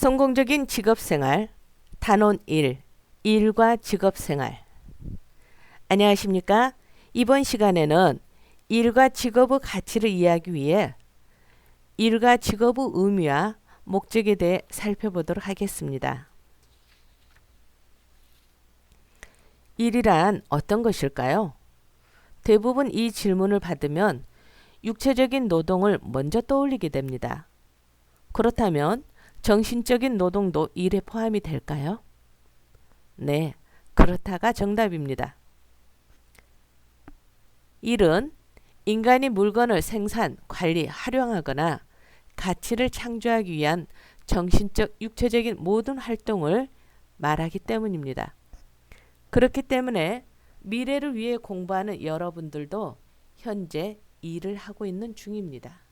성공적인 직업생활 단원 1. 일과 직업생활. 안녕하십니까? 이번 시간에는 일과 직업의 가치를 이해하기 위해 일과 직업의 의미와 목적에 대해 살펴보도록 하겠습니다. 일이란 어떤 것일까요? 대부분 이 질문을 받으면 육체적인 노동을 먼저 떠올리게 됩니다. 그렇다면 정신적인 노동도 일에 포함이 될까요? 네, 그렇다가 정답입니다. 일은 인간이 물건을 생산, 관리, 활용하거나 가치를 창조하기 위한 정신적, 육체적인 모든 활동을 말하기 때문입니다. 그렇기 때문에 미래를 위해 공부하는 여러분들도 현재 일을 하고 있는 중입니다.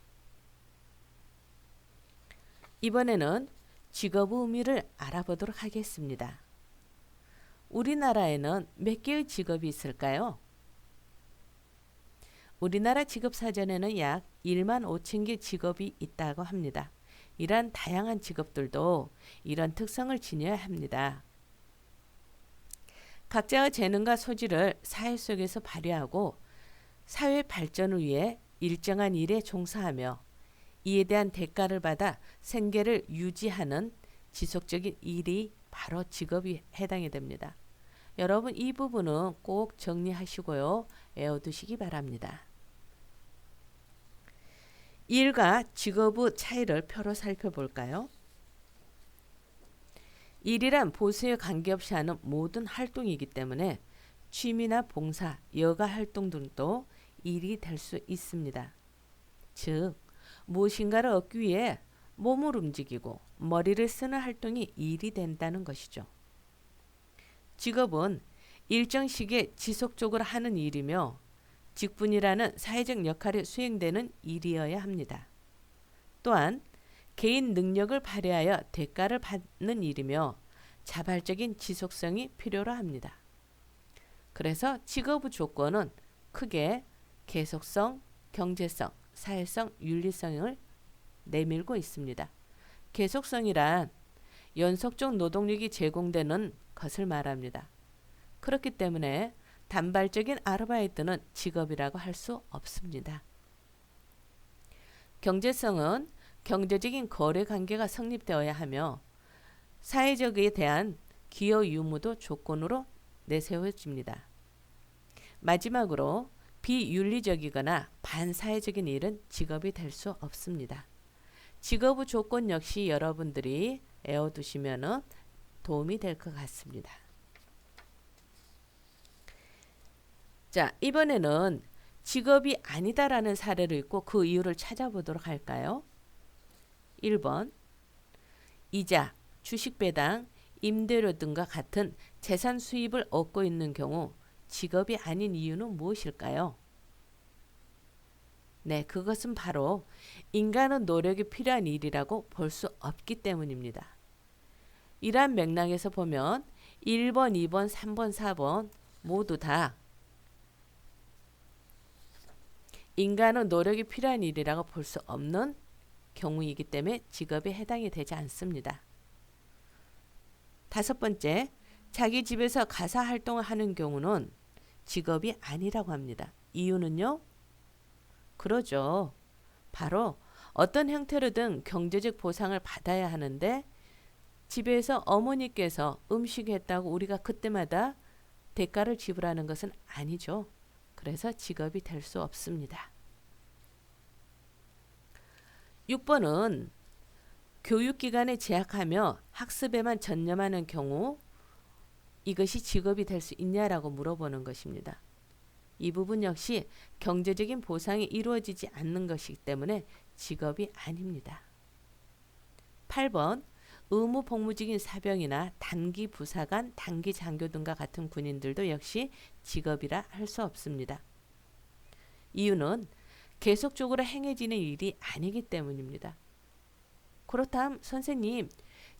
이번에는 직업의 의미를 알아보도록 하겠습니다. 우리나라에는 몇 개의 직업이 있을까요? 우리나라 직업사전에는 약 1만 5천 개 직업이 있다고 합니다. 이러한 다양한 직업들도 이런 특성을 지녀야 합니다. 각자의 재능과 소질을 사회 속에서 발휘하고 사회 발전을 위해 일정한 일에 종사하며 이에 대한 대가를 받아 생계를 유지하는 지속적인 일이 바로 직업이 해당이 됩니다. 여러분 이 부분은 꼭 정리하시고요. 외워두시기 바랍니다. 일과 직업의 차이를 표로 살펴볼까요? 일이란 보수에 관계없이 하는 모든 활동이기 때문에 취미나 봉사, 여가 활동 등도 일이 될 수 있습니다. 즉 무엇인가를 얻기 위해 몸을 움직이고 머리를 쓰는 활동이 일이 된다는 것이죠. 직업은 일정 시기에 지속적으로 하는 일이며 직분이라는 사회적 역할이 수행되는 일이어야 합니다. 또한 개인 능력을 발휘하여 대가를 받는 일이며 자발적인 지속성이 필요로 합니다. 그래서 직업의 조건은 크게 계속성, 경제성, 사회성, 윤리성을 내밀고 있습니다. 계속성이란 연속적 노동력이 제공되는 것을 말합니다. 그렇기 때문에 단발적인 아르바이트는 직업이라고 할 수 없습니다. 경제성은 경제적인 거래 관계가 성립되어야 하며 사회적에 대한 기여 유무도 조건으로 내세워집니다. 마지막으로 비윤리적이거나 반사회적인 일은 직업이 될 수 없습니다. 직업의 조건 역시 여러분들이 외워두시면 도움이 될 것 같습니다. 자, 이번에는 직업이 아니다라는 사례를 읽고 그 이유를 찾아보도록 할까요? 1번 이자, 주식 배당, 임대료 등과 같은 재산 수입을 얻고 있는 경우 직업이 아닌 이유는 무엇일까요? 네, 그것은 바로 인간의 노력이 필요한 일이라고 볼 수 없기 때문입니다. 이러한 맥락에서 보면 1번, 2번, 3번, 4번 모두 다 인간의 노력이 필요한 일이라고 볼 수 없는 경우이기 때문에 직업에 해당이 되지 않습니다. 5번째, 자기 집에서 가사 활동을 하는 경우는 직업이 아니라고 합니다. 이유는요? 그러죠. 바로 어떤 형태로든 경제적 보상을 받아야 하는데 집에서 어머니께서 음식했다고 우리가 그때마다 대가를 지불하는 것은 아니죠. 그래서 직업이 될 수 없습니다. 6번은 교육기관에 재학하며 학습에만 전념하는 경우 이것이 직업이 될 수 있냐라고 물어보는 것입니다. 이 부분 역시 경제적인 보상이 이루어지지 않는 것이기 때문에 직업이 아닙니다. 8번 의무 복무직인 사병이나 단기 부사관, 단기 장교 등과 같은 군인들도 역시 직업이라 할 수 없습니다. 이유는 계속적으로 행해지는 일이 아니기 때문입니다. 그렇다면 선생님,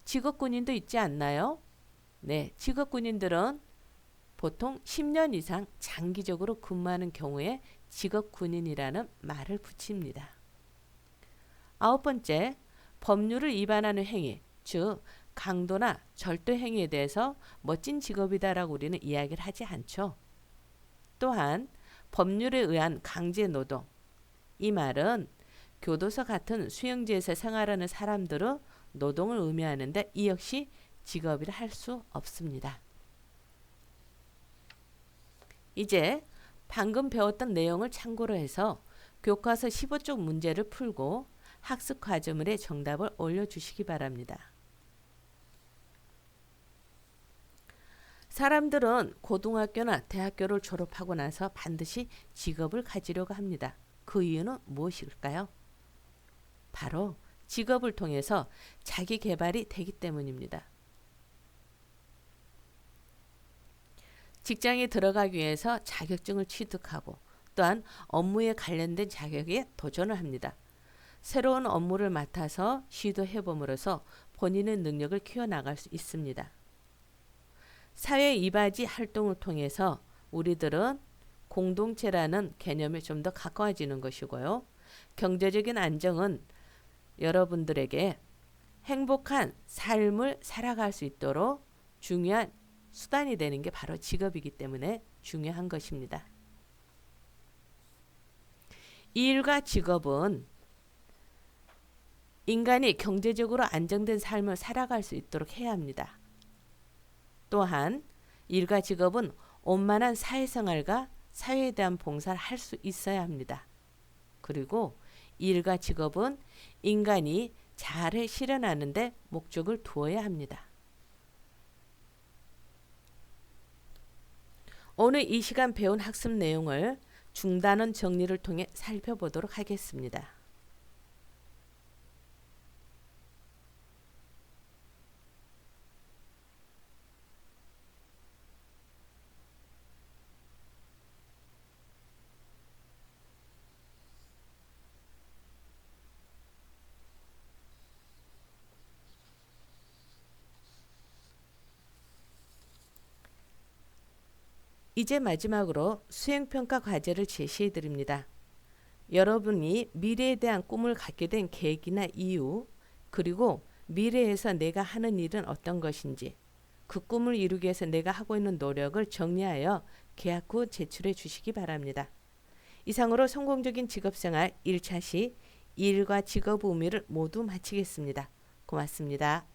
직업군인도 있지 않나요? 네, 직업군인들은 보통 10년 이상 장기적으로 근무하는 경우에 직업군인이라는 말을 붙입니다. 9번째, 법률을 위반하는 행위, 즉 강도나 절도 행위에 대해서 멋진 직업이다라고 우리는 이야기를 하지 않죠. 또한 법률에 의한 강제 노동, 이 말은 교도소 같은 수용지에서 생활하는 사람들은 노동을 의미하는데 이 역시 직업이라 할 수 없습니다. 이제 방금 배웠던 내용을 참고로 해서 교과서 15쪽 문제를 풀고 학습 과제물에 정답을 올려주시기 바랍니다. 사람들은 고등학교나 대학교를 졸업하고 나서 반드시 직업을 가지려고 합니다. 그 이유는 무엇일까요? 바로 직업을 통해서 자기 개발이 되기 때문입니다. 직장에 들어가기 위해서 자격증을 취득하고 또한 업무에 관련된 자격에 도전을 합니다. 새로운 업무를 맡아서 시도해봄으로써 본인의 능력을 키워나갈 수 있습니다. 사회 이바지 활동을 통해서 우리들은 공동체라는 개념에 좀 더 가까워지는 것이고요. 경제적인 안정은 여러분들에게 행복한 삶을 살아갈 수 있도록 중요한 수단이 되는 게 바로 직업이기 때문에 중요한 것입니다. 이 일과 직업은 인간이 경제적으로 안정된 삶을 살아갈 수 있도록 해야 합니다. 또한 일과 직업은 원만한 사회생활과 사회에 대한 봉사를 할 수 있어야 합니다. 그리고 일과 직업은 인간이 자아를 실현하는 데 목적을 두어야 합니다. 오늘 이 시간 배운 학습 내용을 중단원 정리를 통해 살펴보도록 하겠습니다. 이제 마지막으로 수행평가 과제를 제시해 드립니다. 여러분이 미래에 대한 꿈을 갖게 된 계기나 이유, 그리고 미래에서 내가 하는 일은 어떤 것인지, 그 꿈을 이루기 위해서 내가 하고 있는 노력을 정리하여 계약 후 제출해 주시기 바랍니다. 이상으로 성공적인 직업생활 1차 시 일과 직업 의미를 모두 마치겠습니다. 고맙습니다.